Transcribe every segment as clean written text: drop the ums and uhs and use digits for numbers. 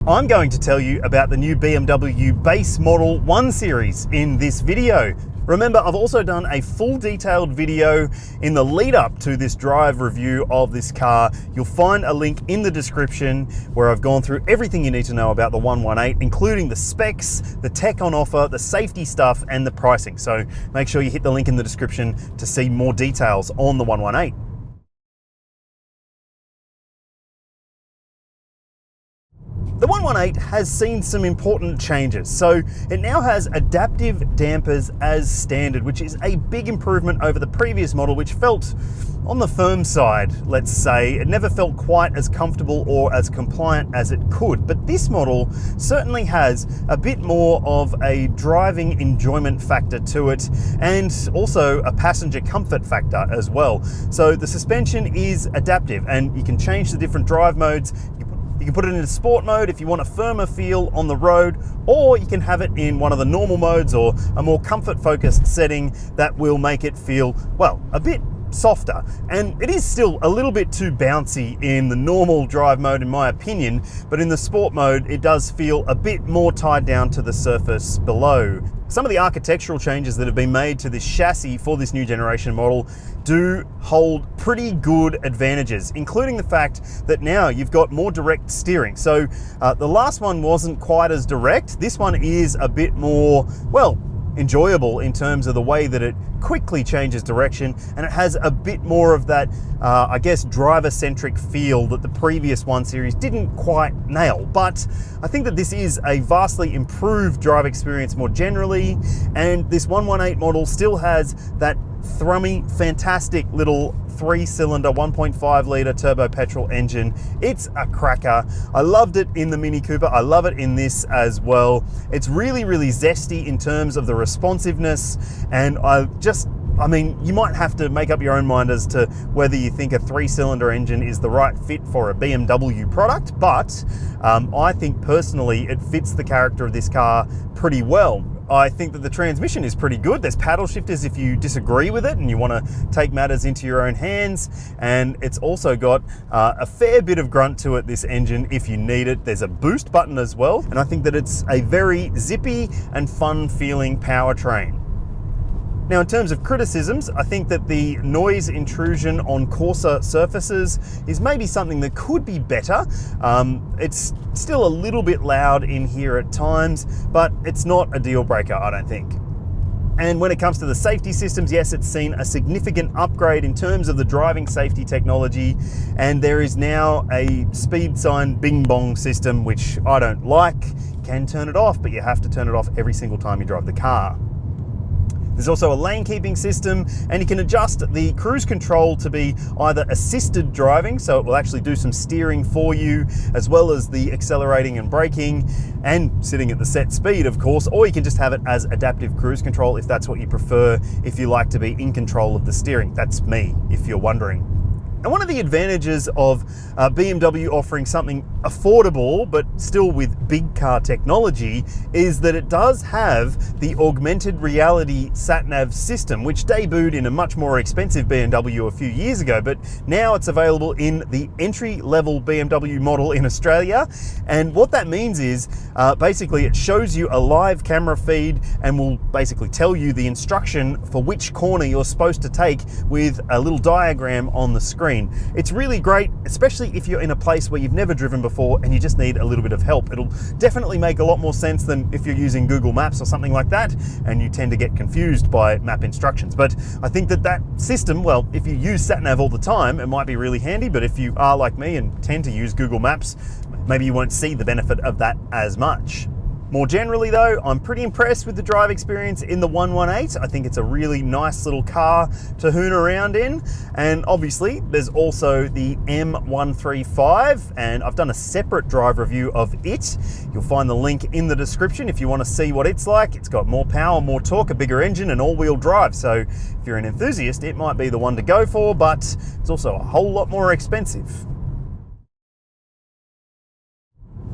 I'm going to tell you about the new BMW base model 1 Series in this video. Remember, I've also done a full detailed video in the lead up to this drive review of this car. You'll find a link in the description where I've gone through everything you need to know about the 118, including the specs, the tech on offer, the safety stuff, and the pricing. So make sure you hit the link in the description to see more details on the 118. The 118 has seen some important changes. So it now has adaptive dampers as standard, which is a big improvement over the previous model, which felt on the firm side, let's say. It never felt quite as comfortable or as compliant as it could. But this model certainly has a bit more of a driving enjoyment factor to it, and also a passenger comfort factor as well. So the suspension is adaptive, and you can change the different drive modes. You can put it into sport mode if you want a firmer feel on the road, or you can have it in one of the normal modes or a more comfort focused setting that will make it feel, well, a bit softer. And it is still a little bit too bouncy in the normal drive mode in my opinion, but in the sport mode it does feel a bit more tied down to the surface below. Some of the architectural changes that have been made to this chassis for this new generation model do hold pretty good advantages, including the fact that now you've got more direct steering. So the last one wasn't quite as direct. This one is a bit more, well, enjoyable in terms of the way that it quickly changes direction, and it has a bit more of that, I guess, driver-centric feel that the previous 1 Series didn't quite nail. But I think that this is a vastly improved drive experience more generally, and this 118 model still has that thrummy, fantastic little 3-cylinder 1.5 litre turbo petrol engine. It's a cracker. I loved it in the Mini Cooper. I love it in this as well. It's really, really zesty in terms of the responsiveness, and I mean, you might have to make up your own mind as to whether you think a 3-cylinder engine is the right fit for a BMW product, but I think personally it fits the character of this car pretty well. I think that the transmission is pretty good. There's paddle shifters if you disagree with it and you want to take matters into your own hands. And it's also got a fair bit of grunt to it, this engine, if you need it. There's a boost button as well. And I think that it's a very zippy and fun feeling powertrain. Now, in terms of criticisms, I think that the noise intrusion on coarser surfaces is maybe something that could be better. It's still a little bit loud in here at times, but it's not a deal breaker, I don't think. And when it comes to the safety systems, yes, it's seen a significant upgrade in terms of the driving safety technology, and there is now a speed sign bing bong system, which I don't like. You can turn it off, but you have to turn it off every single time you drive the car. There's also a lane keeping system, and you can adjust the cruise control to be either assisted driving, so it will actually do some steering for you, as well as the accelerating and braking, and sitting at the set speed, of course, or you can just have it as adaptive cruise control if that's what you prefer, if you like to be in control of the steering. That's me, if you're wondering. And one of the advantages of BMW offering something affordable but still with big car technology is that it does have the augmented reality sat-nav system, which debuted in a much more expensive BMW a few years ago, but now it's available in the entry-level BMW model in Australia. And what that means is basically it shows you a live camera feed and will basically tell you the instruction for which corner you're supposed to take with a little diagram on the screen. It's really great, especially if you're in a place where you've never driven before and you just need a little bit of help. It'll definitely make a lot more sense than if you're using Google Maps or something like that, and you tend to get confused by map instructions. But I think that that system, well, if you use sat-nav all the time, it might be really handy, but if you are like me and tend to use Google Maps, maybe you won't see the benefit of that as much. More generally though, I'm pretty impressed with the drive experience in the 118. I think it's a really nice little car to hoon around in. And obviously there's also the M135, and I've done a separate drive review of it. You'll find the link in the description if you want to see what it's like. It's got more power, more torque, a bigger engine, and all-wheel drive. So if you're an enthusiast, it might be the one to go for, but it's also a whole lot more expensive.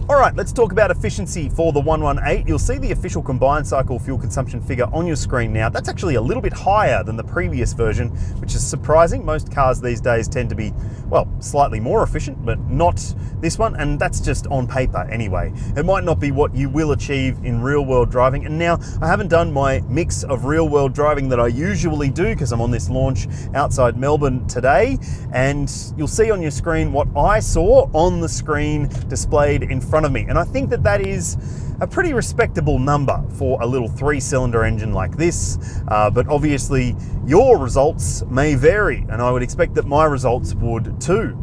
All right, let's talk about efficiency for the 118. You'll see the official combined cycle fuel consumption figure on your screen now. That's actually a little bit higher than the previous version, which is surprising. Most cars these days tend to be, well, slightly more efficient, but not this one, and that's just on paper anyway. It might not be what you will achieve in real world driving. And now I haven't done my mix of real world driving that I usually do because I'm on this launch outside Melbourne today, and you'll see on your screen what I saw on the screen displayed in front of me. And I think that that is a pretty respectable number for a little 3-cylinder engine like this, but obviously your results may vary, and I would expect that my results would too.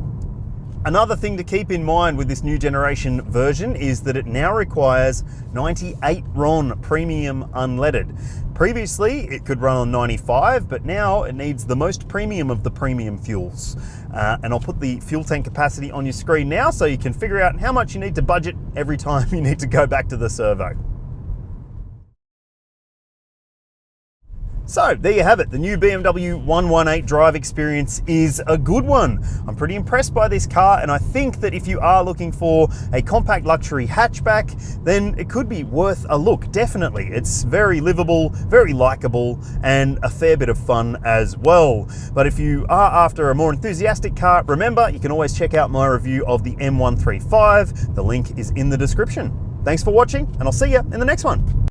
Another thing to keep in mind with this new generation version is that it now requires 98 RON premium unleaded. Previously, it could run on 95, but now it needs the most premium of the premium fuels. And I'll put the fuel tank capacity on your screen now so you can figure out how much you need to budget every time you need to go back to the servo. So there you have it. The new BMW 118 drive experience is a good one. I'm pretty impressed by this car, and I think that if you are looking for a compact luxury hatchback, then it could be worth a look, definitely. It's very livable, very likable, and a fair bit of fun as well. But if you are after a more enthusiastic car, remember, you can always check out my review of the M135. The link is in the description. Thanks for watching, and I'll see you in the next one.